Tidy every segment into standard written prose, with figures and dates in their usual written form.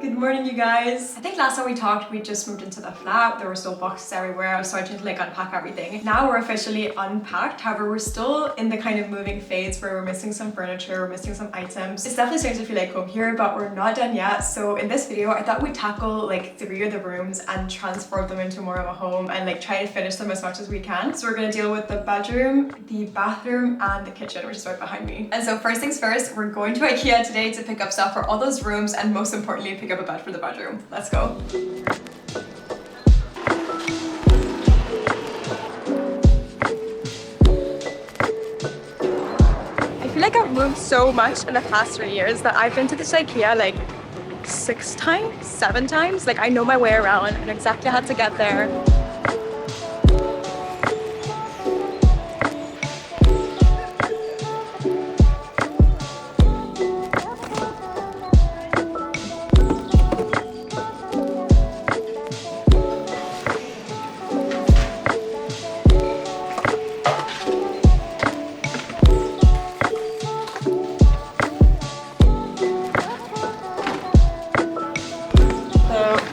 Good morning, you guys. I think last time we talked, we just moved into the flat. There were still boxes everywhere. I was starting to like unpack everything. Now we're officially unpacked. However, we're still in the kind of moving phase where we're missing some furniture, we're missing some items. It's definitely starting to feel like home here, but we're not done yet. So in this video, I thought we'd tackle like 3 of the rooms and transform them into more of a home and like try to finish them as much as we can. So we're gonna deal with the bedroom, the bathroom, and the kitchen, which is right behind me. And so first things first, we're going to IKEA today to pick up stuff for all those rooms and most importantly, pick up a bed for the bedroom. Let's go. I feel like I've moved so much in the past 3 years that I've been to this IKEA like 6 times, 7 times. Like I know my way around and exactly how to get there.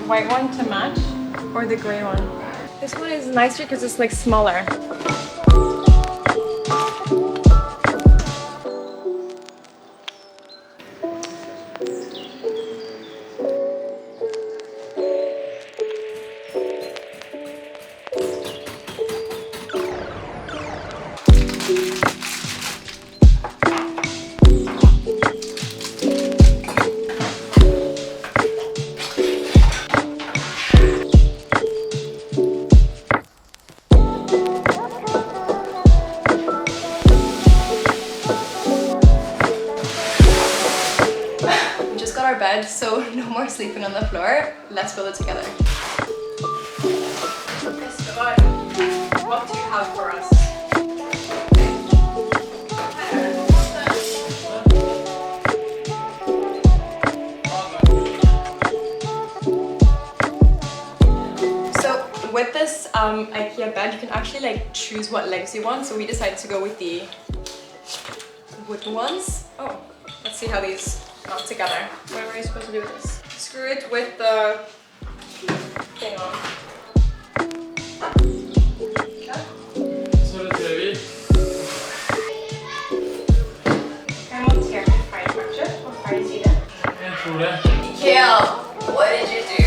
White one to match or the gray one? This one is nicer because it's like smaller. Our bed, so no more sleeping on the floor. Let's build it together. Yes, God. What do you have for us? So with this IKEA bed, you can actually like choose what legs you want. So we decided to go with the wooden ones. Oh, let's see how these not together. What are we supposed to do with this? Screw it with the thing on. Kan man montere feil kanskje? På feil side? Jeg tror det. IKEA, what did you do?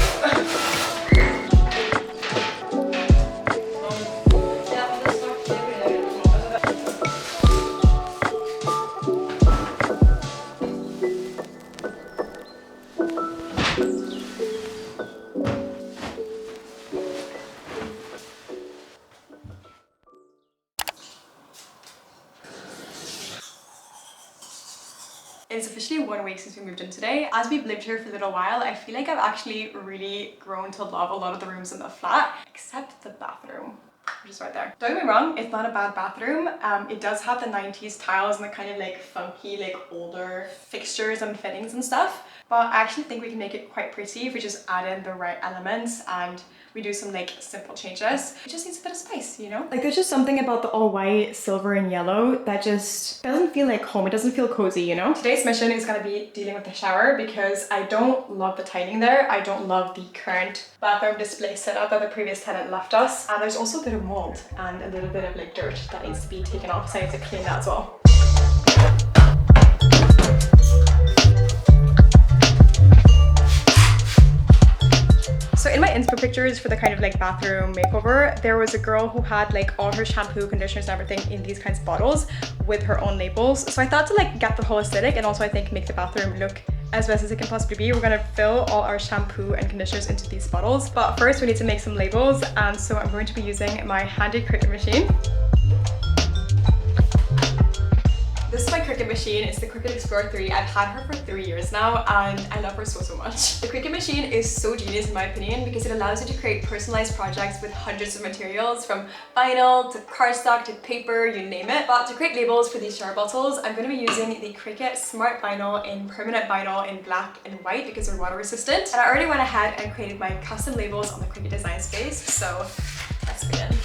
It's officially 1 week since we moved in today. As we've lived here for a little while, I feel like I've actually really grown to love a lot of the rooms in the flat, except the bathroom, which is right there. Don't get me wrong, it's not a bad bathroom. It does have the 90s tiles and the kind of like funky, like older fixtures and fittings and stuff. But I actually think we can make it quite pretty if we just add in the right elements and we do some like simple changes. It just needs a bit of spice, you know? Like there's just something about the all white, silver and yellow that just doesn't feel like home. It doesn't feel cozy, you know? Today's mission is gonna be dealing with the shower because I don't love the tiling there. I don't love the current bathroom display setup that the previous tenant left us. And there's also a bit of mold and a little bit of like dirt that needs to be taken off, so I need to clean that as well. So in my inspo pictures for the kind of like bathroom makeover, there was a girl who had like all her shampoo, conditioners and everything in these kinds of bottles with her own labels. So I thought to like get the whole aesthetic and also I think make the bathroom look as best as it can possibly be. We're gonna fill all our shampoo and conditioners into these bottles. But first we need to make some labels, and so I'm going to be using my handy Cricut machine. This is my Cricut machine. It's the Cricut Explorer 3. I've had her for 3 years now and I love her so much. The Cricut machine is so genius in my opinion because it allows you to create personalized projects with hundreds of materials, from vinyl to cardstock to paper, you name it. But to create labels for these shower bottles, I'm going to be using the Cricut Smart Vinyl in permanent vinyl in black and white because they're water resistant. And I already went ahead and created my custom labels on the Cricut design space, so let's begin.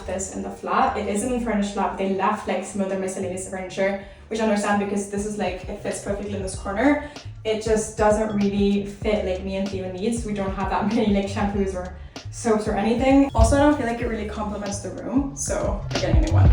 left this in the flat. It is an unfurnished flat, but they left like some other miscellaneous furniture, which I understand because this is like, it fits perfectly in this corner. It just doesn't really fit like me and Theo needs. We don't have that many like shampoos or soaps or anything. Also, I don't feel like it really complements the room, so we're getting a new one.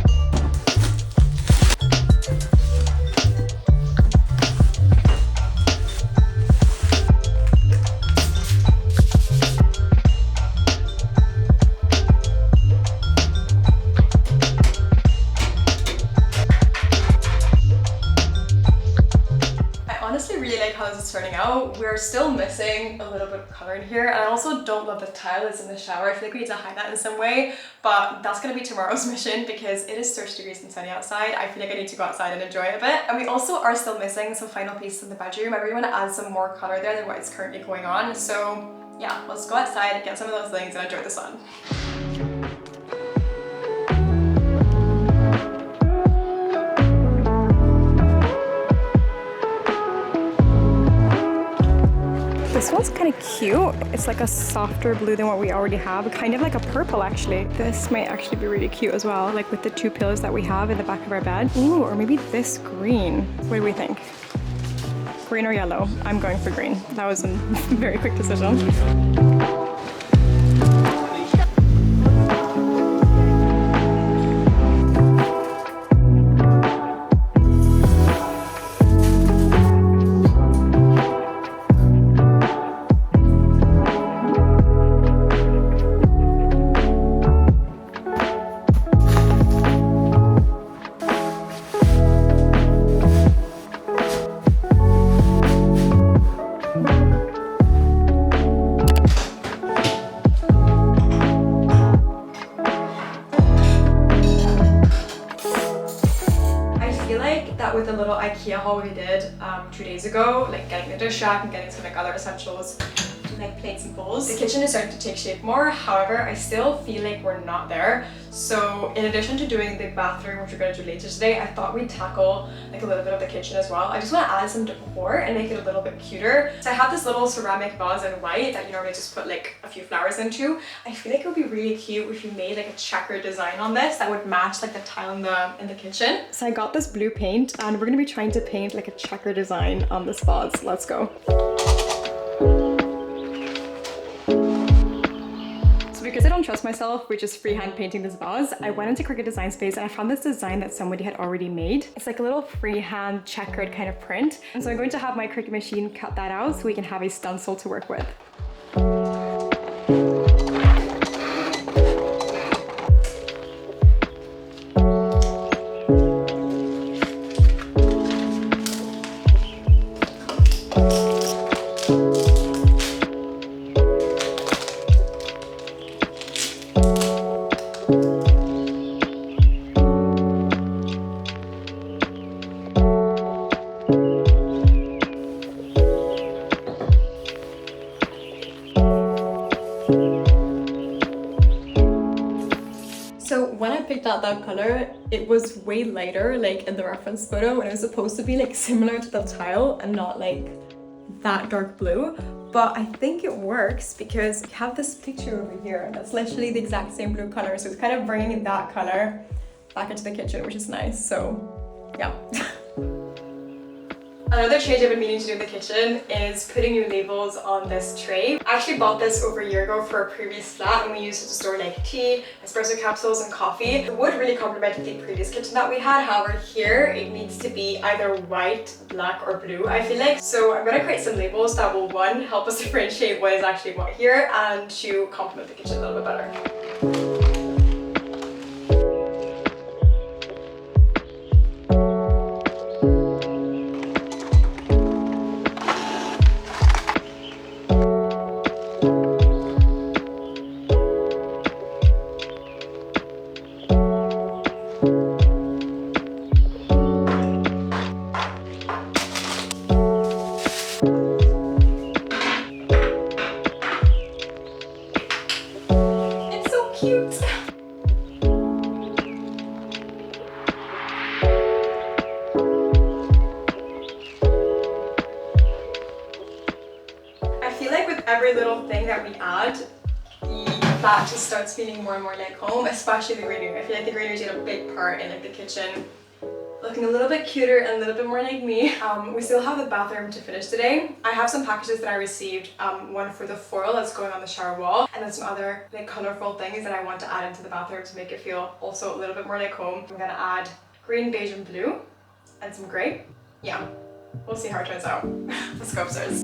Turning out. We're still missing a little bit of color in here, and I also don't love the tile that's in the shower. I feel like we need to hide that in some way, but that's gonna be tomorrow's mission because it is 30 degrees and sunny outside. I feel like I need to go outside and enjoy it a bit. And we also are still missing some final pieces in the bedroom. I really want to add some more color there than what is currently going on. So yeah, let's go outside, get some of those things, and enjoy the sun. This one's kind of cute. It's like a softer blue than what we already have, kind of like a purple actually. This might actually be really cute as well, like with the two pillows that we have in the back of our bed. Ooh, or maybe this green. What do we think? Green or yellow? I'm going for green. That was a very quick decision. With the little IKEA haul we did 2 days ago, like getting the dish rack and getting some like other essentials like plates and bowls, the kitchen is starting to take shape more. However, I still feel like we're not there. So in addition to doing the bathroom, which we're going to do later today, I thought we'd tackle like a little bit of the kitchen as well. I just want to add some decor and make it a little bit cuter. So I have this little ceramic vase in white that you normally just put like a few flowers into. I feel like it would be really cute if you made like a checkered design on this that would match like the tile in the kitchen. So I got this blue paint and we're going to be trying to paint like a checker design on this vase. Let's go. Because I don't trust myself with just freehand painting this vase, I went into Cricut Design Space and I found this design that somebody had already made. It's like a little freehand checkered kind of print. And so I'm going to have my Cricut machine cut that out so we can have a stencil to work with. Out that color, it was way lighter like in the reference photo, and it was supposed to be like similar to the tile and not like that dark blue, but I think it works because we have this picture over here that's literally the exact same blue color, so it's kind of bringing that color back into the kitchen, which is nice. So yeah. Another change I've been meaning to do in the kitchen is putting new labels on this tray. I actually bought this over a year ago for a previous flat and we used it to store like tea, espresso capsules and coffee. It would really complement the previous kitchen that we had. However, here it needs to be either white, black or blue, I feel like. So I'm going to create some labels that will, one, help us differentiate what is actually what here, and two, complement the kitchen a little bit better. Every little thing that we add, the flat just starts feeling more and more like home, especially the greenery. I feel like the greenery did a big part in like the kitchen looking a little bit cuter and a little bit more like me. We still have the bathroom to finish today. I have some packages that I received, one for the foil that's going on the shower wall, and then some other like colorful things that I want to add into the bathroom to make it feel also a little bit more like home. I'm gonna add green, beige, and blue, and some gray. Yeah, we'll see how it turns out. Let's go upstairs.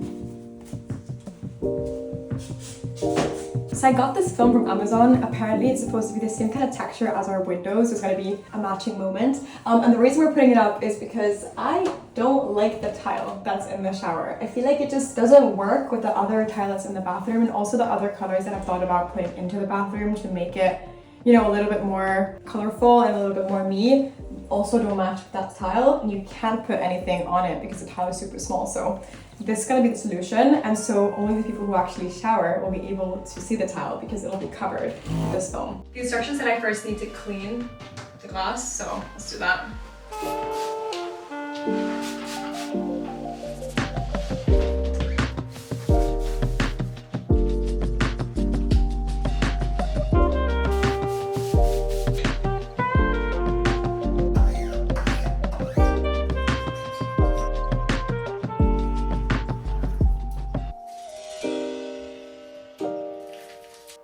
So I got this film from Amazon. Apparently it's supposed to be the same kind of texture as our windows. So it's going to be a matching moment. And the reason we're putting it up is because I don't like the tile that's in the shower. I feel like it just doesn't work with the other tile that's in the bathroom, and also the other colors that I've thought about putting into the bathroom to make it, you know, a little bit more colorful and a little bit more me, also don't match with that tile. And you can't put anything on it because the tile is super small. So this is going to be the solution, and so only the people who actually shower will be able to see the tile because it'll be covered with this film. The instructions that I first need to clean the glass, so let's do that.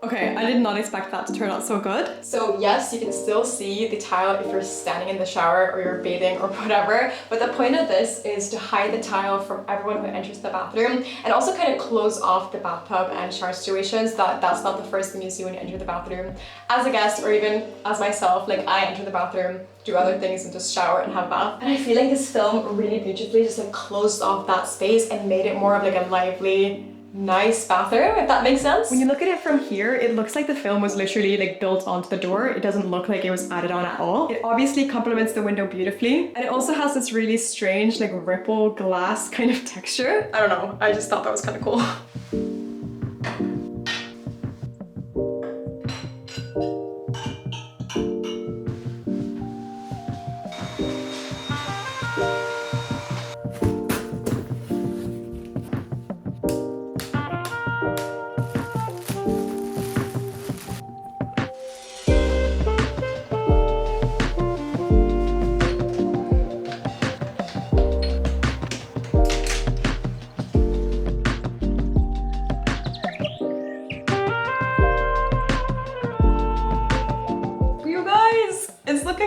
Okay, I did not expect that to turn out so good. So yes, you can still see the tile if you're standing in the shower or you're bathing or whatever, but the point of this is to hide the tile from everyone who enters the bathroom, and also kind of close off the bathtub and shower situations. That's not the first thing you see when you enter the bathroom. As a guest, or even as myself, like I enter the bathroom, do other things and just shower and have a bath. And I feel like this film really beautifully just like closed off that space and made it more of like a lively, nice bathroom, if that makes sense. When you look at it from here, it looks like the film was literally like built onto the door. It doesn't look like it was added on at all. It obviously complements the window beautifully, and it also has this really strange like ripple glass kind of texture. I don't know, I just thought that was kind of cool.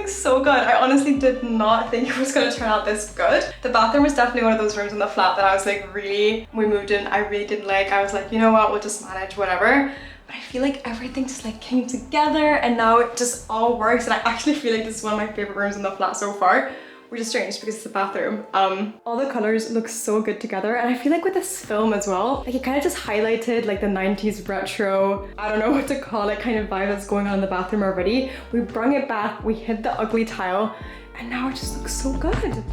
So good. I honestly did not think it was going to turn out this good. The bathroom was definitely one of those rooms in the flat that I was like really, when we moved in, I really didn't like. I was like, you know what, we'll just manage whatever. But I feel like everything just like came together and now it just all works, and I actually feel like this is one of my favorite rooms in the flat so far. Which is strange because it's a bathroom. All the colors look so good together, and I feel like with this film as well, like it kind of just highlighted like the 90s retro, I don't know what to call it, kind of vibe that's going on in the bathroom already. We brought it back, we hid the ugly tile, and now it just looks so good.